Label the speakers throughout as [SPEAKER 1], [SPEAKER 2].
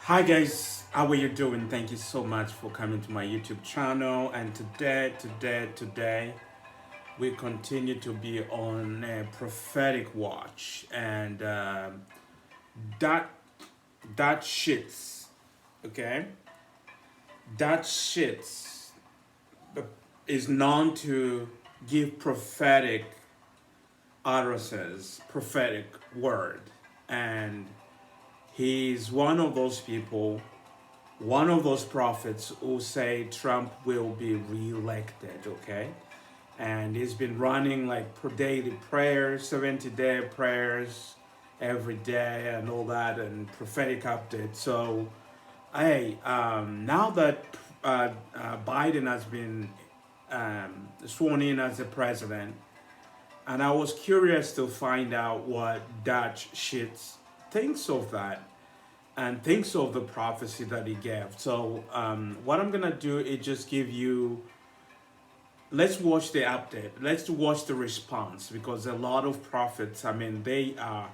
[SPEAKER 1] Hi guys, how are you doing? Thank you so much for coming to my YouTube channel. And today, we continue to be on a prophetic watch, and that that shits, okay? That shits is known to give prophetic utterances, prophetic word, and he's one of those people, one of those prophets who say Trump will be reelected, okay? And he's been running like daily prayers, 70-day prayers every day and all that, and prophetic updates. So, hey, now that Biden has been sworn in as the president, and I was curious to find out what Dutch Shits thinks of that and thinks of the prophecy that he gave. So, what I'm gonna do is just give you. Let's watch the update. Let's watch the response because a lot of prophets. I mean, they are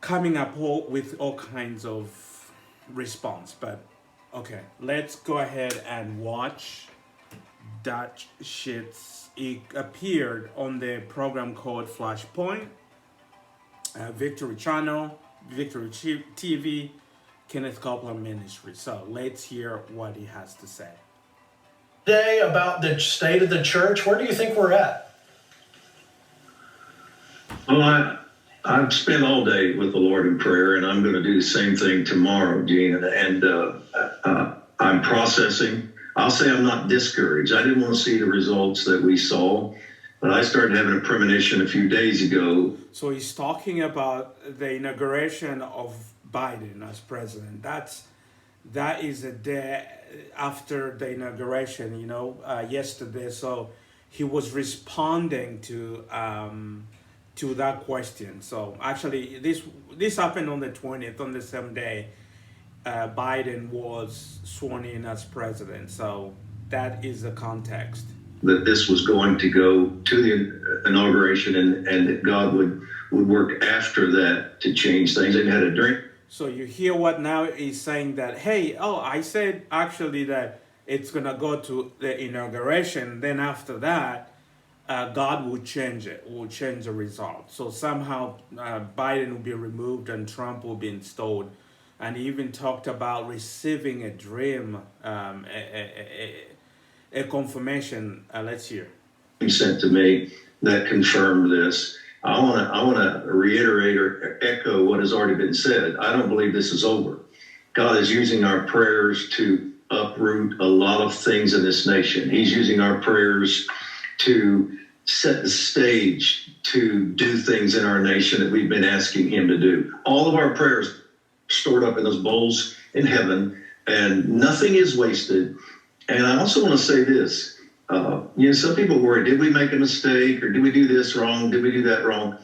[SPEAKER 1] coming up with all kinds of response. But okay, let's go ahead and watch Dutch Shits. It appeared on the program called Flashpoint, Victory Channel, Victory TV, Kenneth Copeland Ministry. So let's hear what he has to say.
[SPEAKER 2] Today about the state of the church, where do you think we're at?
[SPEAKER 3] Well, I've spent all day with the Lord in prayer, and I'm going to do the same thing tomorrow, Gene. And I'm processing. I'll say I'm not discouraged. I didn't want to see the results that we saw, but I started having a premonition a few days ago.
[SPEAKER 1] So he's talking about the inauguration of Biden as president. That is a day after the inauguration, yesterday. So he was responding to that question. So actually, this happened on the 20th, on the same day Biden was sworn in as president. So that is the context.
[SPEAKER 3] That this was going to go to the inauguration and that God would work after that to change things. And had a drink.
[SPEAKER 1] So you hear what now he's saying that, hey, I said actually that it's going to go to the inauguration. Then after that, God will change it, will change the result. So somehow Biden will be removed and Trump will be installed. And he even talked about receiving a dream, a confirmation. Let's hear.
[SPEAKER 3] Sent to me that confirmed this. I want to reiterate or echo what has already been said. I don't believe this is over. God is using our prayers to uproot a lot of things in this nation. He's using our prayers to set the stage to do things in our nation that we've been asking him to do. All of our prayers stored up in those bowls in heaven, and nothing is wasted. And I also want to say this. Some people worry, did we make a mistake or did we do this wrong? Did we do that wrong?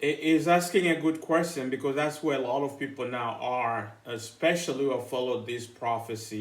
[SPEAKER 1] Is asking a good question because that's where a lot of people now are, especially who have followed these prophets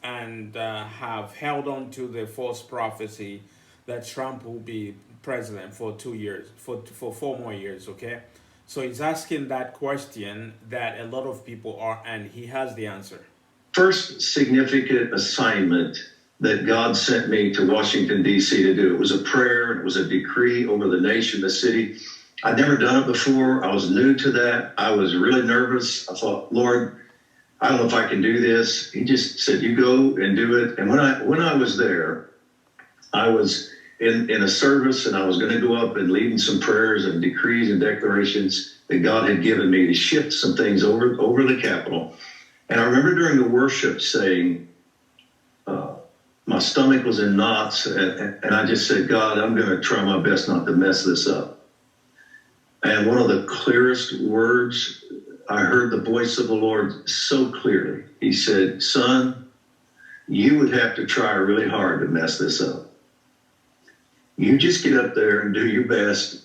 [SPEAKER 1] and have held on to the false prophecy that Trump will be president for 2 years, for 4 more years, okay? So he's asking that question that a lot of people are, and he has the answer.
[SPEAKER 3] First significant assignment that God sent me to Washington, D.C. to do. It was a prayer, it was a decree over the nation, the city. I'd never done it before. I was new to that. I was really nervous. I thought, Lord, I don't know if I can do this. He just said, you go and do it. And when I was there, I was in a service and I was going to go up and lead in some prayers and decrees and declarations that God had given me to shift some things over the Capitol. And I remember during the worship saying, my stomach was in knots, and I just said, God, I'm going to try my best not to mess this up. And one of the clearest words, I heard the voice of the Lord so clearly. He said, son, you would have to try really hard to mess this up. You just get up there and do your best.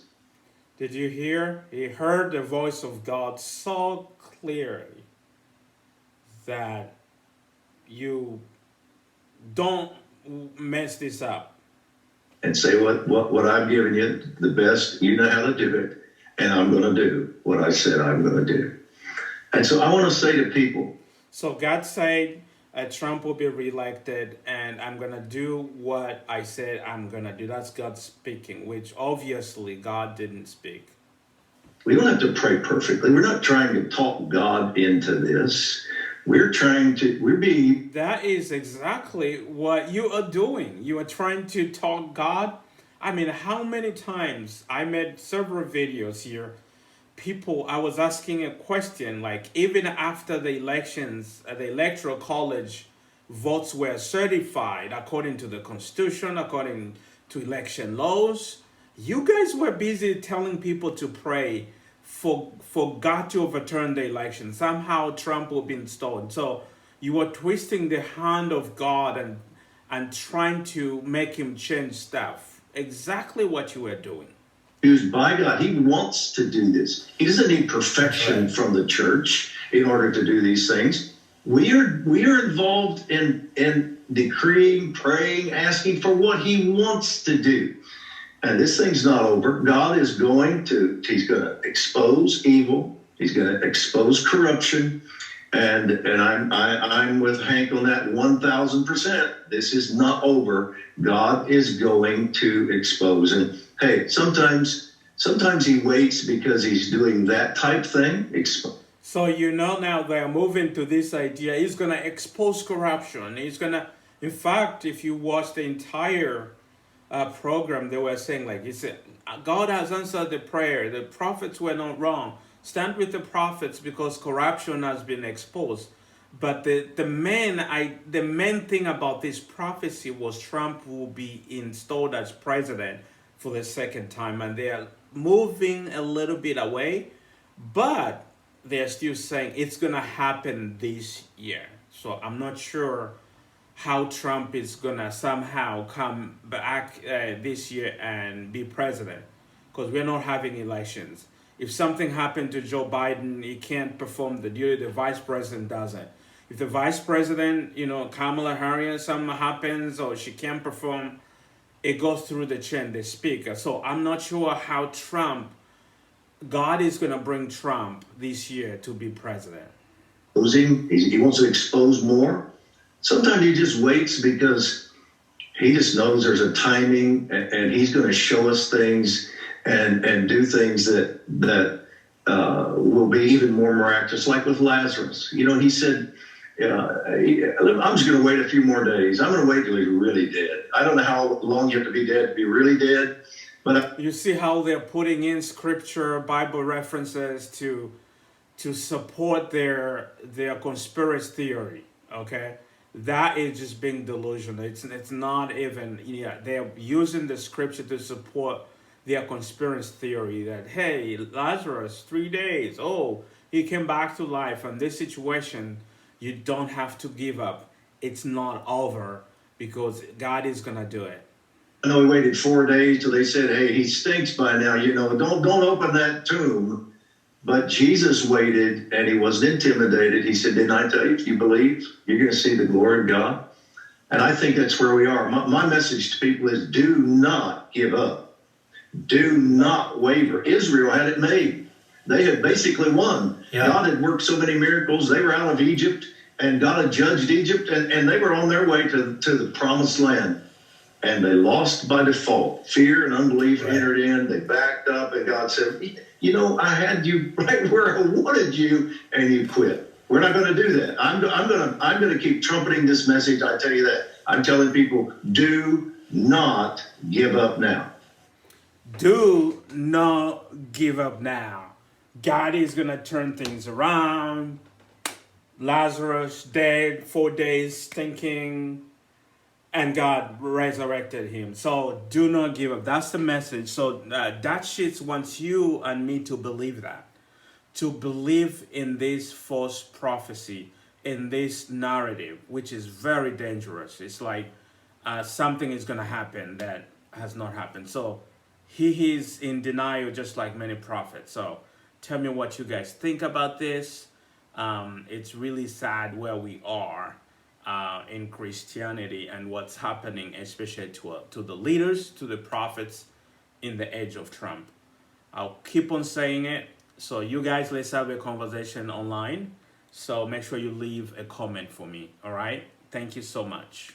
[SPEAKER 1] Did you hear? He heard the voice of God so clearly that you don't mess this up.
[SPEAKER 3] And say what I've given you, the best, you know how to do it, and I'm going to do what I said I'm going to do. And so I want to say to people,
[SPEAKER 1] So God said Trump will be reelected, and I'm gonna do what I said I'm gonna do. That's God speaking, which obviously God didn't speak.
[SPEAKER 3] we don't have to pray perfectly. We're not trying to talk God into this. We're being.
[SPEAKER 1] That is exactly what you are doing. You are trying to talk God. I mean, how many times I made several videos here. People, I was asking a question like, even after the elections, the electoral college votes were certified according to the constitution, according to election laws, you guys were busy telling people to pray for God to overturn the election. Somehow Trump will be installed. So you were twisting the hand of God and trying to make him change stuff. Exactly what you were doing.
[SPEAKER 3] Used by God. He wants to do this. He doesn't need perfection from the church in order to do these things. We are involved in decreeing, praying, asking for what he wants to do. And this thing's not over. God is he's going to expose evil. He's going to expose corruption. And I'm with Hank on that 1,000%. This is not over. God is going to expose. And hey, sometimes he waits because he's doing that type thing.
[SPEAKER 1] So now they're moving to this idea. He's gonna expose corruption. In fact, if you watch the entire program, they were saying like, he said, God has answered the prayer. The prophets were not wrong. Stand with the prophets because corruption has been exposed. But the main thing about this prophecy was Trump will be installed as president for the second time, and they are moving a little bit away, but they're still saying it's gonna happen this year. So I'm not sure how Trump is gonna somehow come back this year and be president, because we're not having elections. If something happened to Joe Biden, he can't perform the duty. The vice president doesn't. If the vice president, Kamala Harris, something happens or she can't perform, it goes through the chain, the speaker. So I'm not sure how God is going to bring Trump this year to be president.
[SPEAKER 3] He wants to expose more. Sometimes he just waits because he just knows there's a timing, and he's going to show us things and do things that will be even more miraculous, like with Lazarus. He said, I'm just going to wait a few more days. I'm going to wait till he's really dead. I don't know how long you have to be dead to be really dead. But
[SPEAKER 1] you see how they're putting in scripture, Bible references to support their conspiracy theory, okay? That is just being delusional. It's not even, they're using the scripture to support their conspiracy theory that, hey, Lazarus, 3 days, he came back to life. And this situation, you don't have to give up. It's not over because God is going to do it.
[SPEAKER 3] I know we waited 4 days till they said, hey, he stinks by now, don't open that tomb. But Jesus waited, and he wasn't intimidated. He said, didn't I tell you, if you believe, you're going to see the glory of God? And I think that's where we are. My message to people is do not give up. Do not waver. Israel had it made. They had basically won. Yeah. God had worked so many miracles. They were out of Egypt, and God had judged Egypt, and they were on their way to the promised land. And they lost by default. Fear and unbelief entered in. They backed up, and God said, I had you right where I wanted you, and you quit. We're not going to do that. I'm going to keep trumpeting this message. I tell you that. I'm telling people, do not give up now.
[SPEAKER 1] Do not give up now. God is going to turn things around. Lazarus dead, 4 days stinking, and God resurrected him. So do not give up. That's the message. So that shit wants you and me to believe that. To believe in this false prophecy, in this narrative, which is very dangerous. It's like something is going to happen that has not happened. So he is in denial just like many prophets. So tell me what you guys think about this. It's really sad where we are in Christianity and what's happening, especially to the leaders, to the prophets in the age of Trump. I'll keep on saying it. So you guys, let's have a conversation online. So make sure you leave a comment for me. All right. Thank you so much.